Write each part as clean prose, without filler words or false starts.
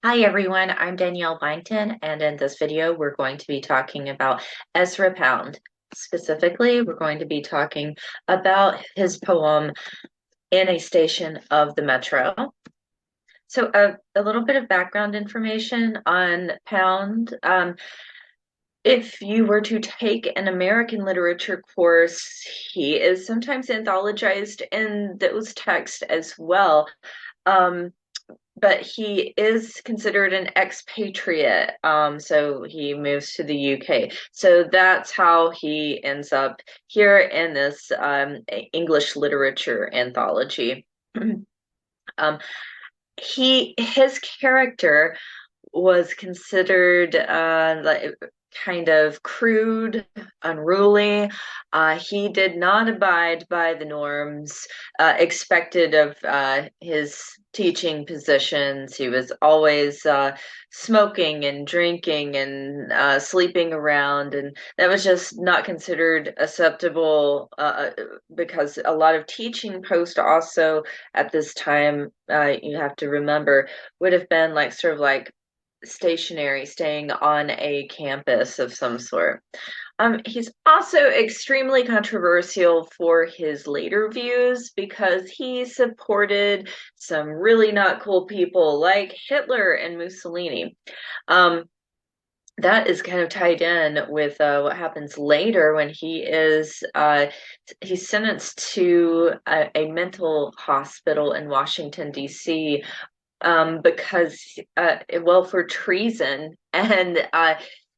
Hi everyone, I'm Danielle Byington, and in this video we're going to be talking about Ezra Pound. Specifically, we're going to be talking about his poem In a Station of the Metro. So a little bit of background information on Pound. If you were to take an American literature course, he is sometimes anthologized in those texts as well. Um, but he is considered an expatriate. So he moves to the UK. So that's how he ends up here in this English literature anthology. um, his character was considered like kind of crude, unruly. He did not abide by the norms expected of his teaching positions. He was always smoking and drinking and sleeping around, and that was just not considered acceptable because a lot of teaching posts also at this time, you have to remember, would have been like sort of like stationary, staying on a campus of some sort. He's also extremely controversial for his later views because he supported some really not cool people like Hitler and Mussolini. Um, that is kind of tied in with what happens later when he's sentenced to a mental hospital in Washington, D.C. Because well, for treason. And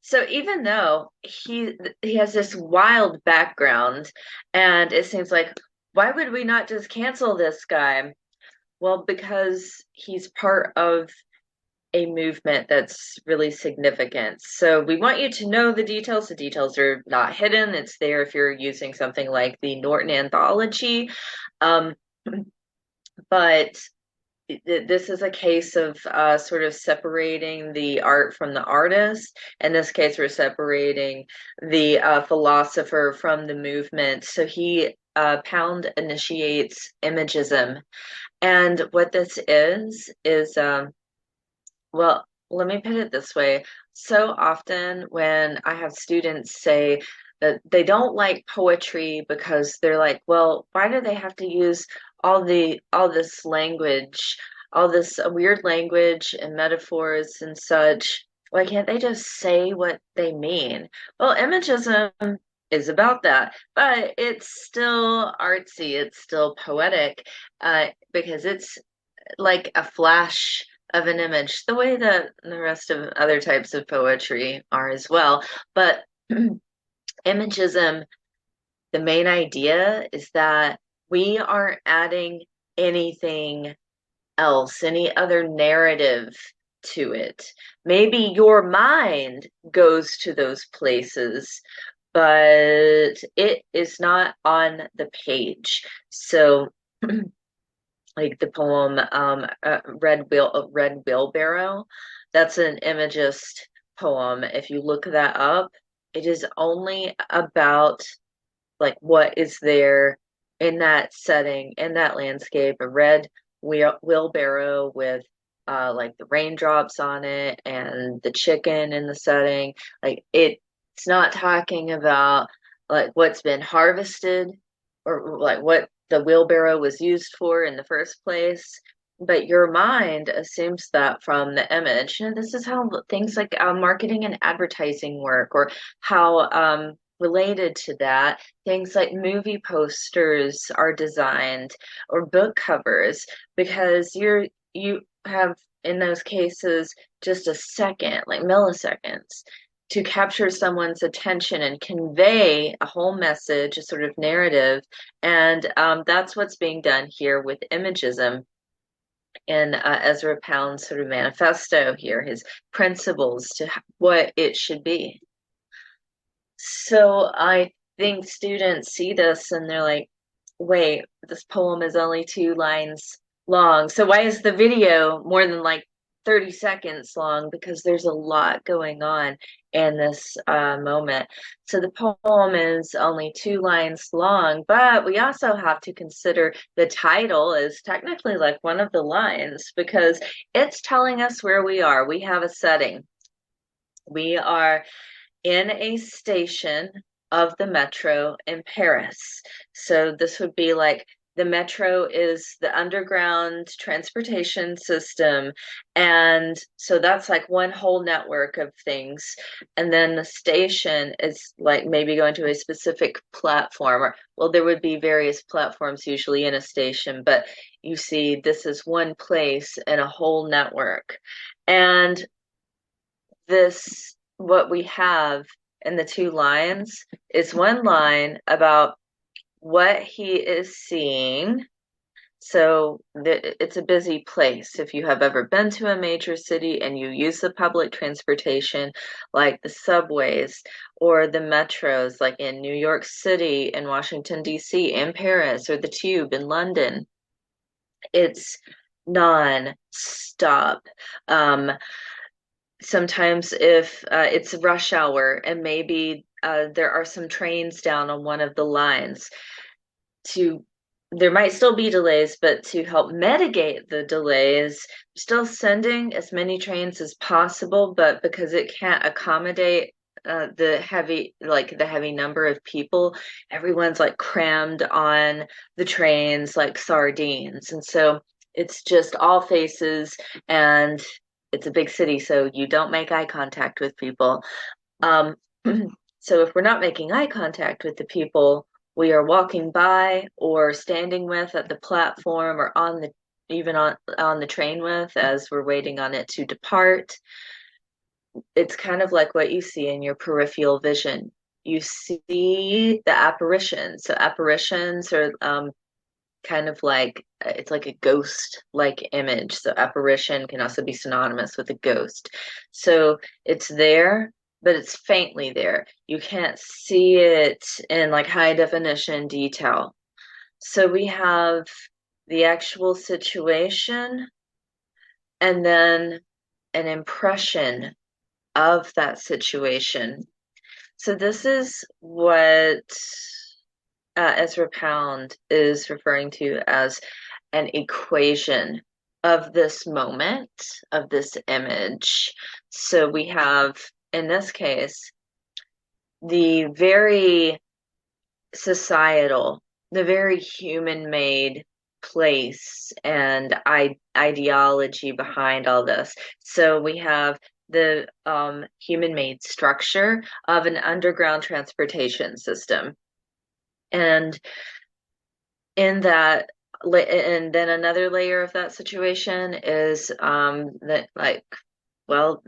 so even though he has this wild background, and it seems like, why would we not just cancel this guy? Well, because he's part of a movement that's really significant. So we want you to know the details. The details are not hidden. It's there if you're using something like the Norton Anthology. Um, but this is a case of sort of separating the art from the artist. In this case, we're separating the philosopher from the movement. So Pound initiates Imagism. And what this is, well, let me put it this way. So often when I have students say that they don't like poetry because they're like, well, why do they have to use all this language, all this weird language and metaphors and such? Why can't they just say what they mean? Well, Imagism is about that, but it's still artsy, it's still poetic, because it's like a flash of an image, the way that the rest of other types of poetry are as well. But Imagism, the main idea is that we aren't adding anything else, any other narrative to it. Maybe your mind goes to those places, but it is not on the page. So like the poem Red Wheelbarrow. That's an Imagist poem. If you look that up, it is only about like what is there in that setting, in that landscape, a red wheelbarrow with like the raindrops on it and the chicken in the setting. Like it's not talking about like what's been harvested or like what the wheelbarrow was used for in the first place. But your mind assumes that from the image. And this is how things like marketing and advertising work, or how related to that, things like movie posters are designed or book covers, because you have in those cases just a second, like milliseconds, to capture someone's attention and convey a whole message, a sort of narrative. And that's what's being done here with Imagism in Ezra Pound's sort of manifesto here, his principles to what it should be. So I think students see this and they're like, wait, this poem is only 2 lines long. So why is the video more than like 30 seconds long because there's a lot going on in this moment. So the poem is only 2 lines long, but we also have to consider the title is technically like one of the lines because it's telling us where we are. We have a setting. We are in a station of the metro in Paris. So this would be like the metro is the underground transportation system. And so that's like one whole network of things. And then the station is like maybe going to a specific platform, or well, there would be various platforms usually in a station, but you see, this is one place in a whole network. And this what we have in the 2 lines is one line about what he is seeing. So it's a busy place. If you have ever been to a major city and you use the public transportation, like the subways or the metros, like in New York City and Washington, D.C., and Paris, or the tube in London, it's non-stop. Um, Sometimes if it's rush hour and maybe there are some trains down on one of the lines to there might still be delays, but to help mitigate the delays, still sending as many trains as possible, but because it can't accommodate the heavy number of people, everyone's like crammed on the trains like sardines. And so it's just all faces, and it's a big city, so you don't make eye contact with people. Um, so if we're not making eye contact with the people we are walking by or standing with at the platform or on the even on the train with as we're waiting on it to depart, it's kind of like what you see in your peripheral vision. You see the apparitions. So apparitions are kind of like it's like a ghost like image. So apparition can also be synonymous with a ghost. So it's there, but it's faintly there. You can't see it in like high definition detail. So we have the actual situation and then an impression of that situation. So this is what Ezra Pound is referring to as an equation of this moment, of this image. So we have, in this case, the very societal, the very human-made place and ideology behind all this. So we have the human-made structure of an underground transportation system. And in that, and then another layer of that situation is that like, well,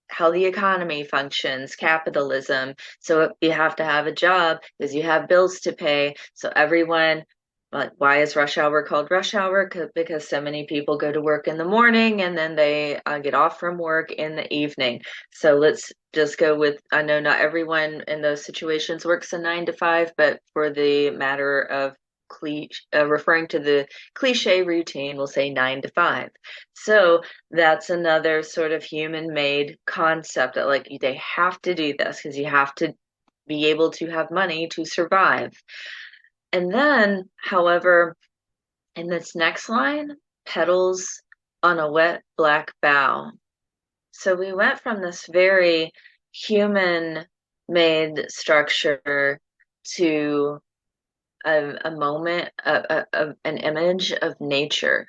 how the economy functions, capitalism. So you have to have a job because you have bills to pay. So everyone, like, why is rush hour called rush hour? Because so many people go to work in the morning and then they get off from work in the evening. So let's just go with, I know not everyone in those situations works a 9 to 5, but for the matter of referring to the cliche routine, we'll say 9 to 5. So that's another sort of human-made concept that like they have to do this because you have to be able to have money to survive. And then, however, in this next line, petals on a wet black bough. So we went from this very human-made structure to a moment, an image of nature.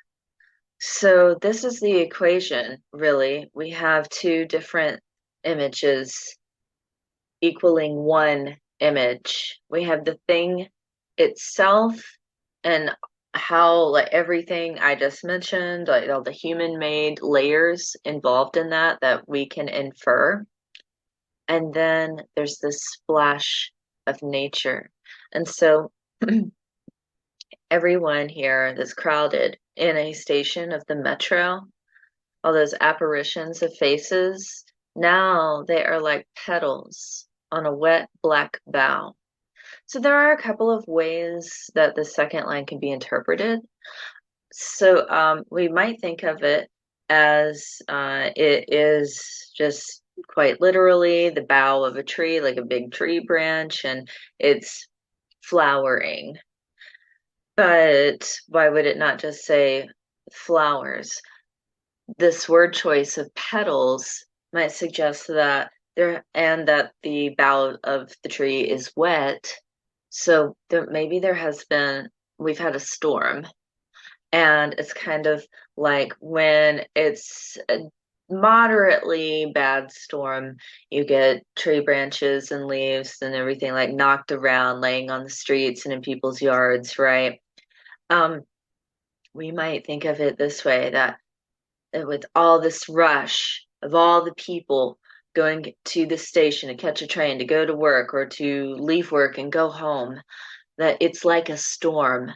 So this is the equation, really. We have 2 different images equaling one image. We have the thing itself and how like everything I just mentioned, like all the human-made layers involved in that we can infer. And then there's this splash of nature. And so everyone here that's crowded in a station of the metro, all those apparitions of faces, now they are like petals on a wet black bough. So there are a couple of ways that the second line can be interpreted. So we might think of it as it is just quite literally the bough of a tree, like a big tree branch, and it's flowering. But why would it not just say flowers? This word choice of petals might suggest that that the bough of the tree is wet. So maybe we've had a storm, and it's kind of like when it's a moderately bad storm, you get tree branches and leaves and everything like knocked around, laying on the streets and in people's yards, right? Um, we might think of it this way, that with all this rush of all the people going to the station to catch a train to go to work or to leave work and go home, that it's like a storm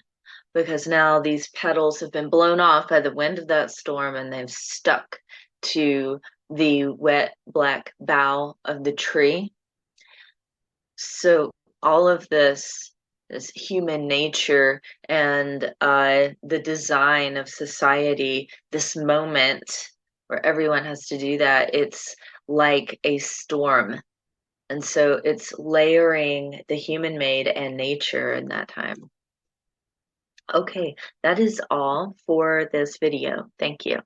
because now these petals have been blown off by the wind of that storm and they've stuck to the wet black bough of the tree. So all of this human nature and the design of society, this moment where everyone has to do that, it's like a storm. And so it's layering the human made and nature in that time. Okay, that is all for this video. Thank you.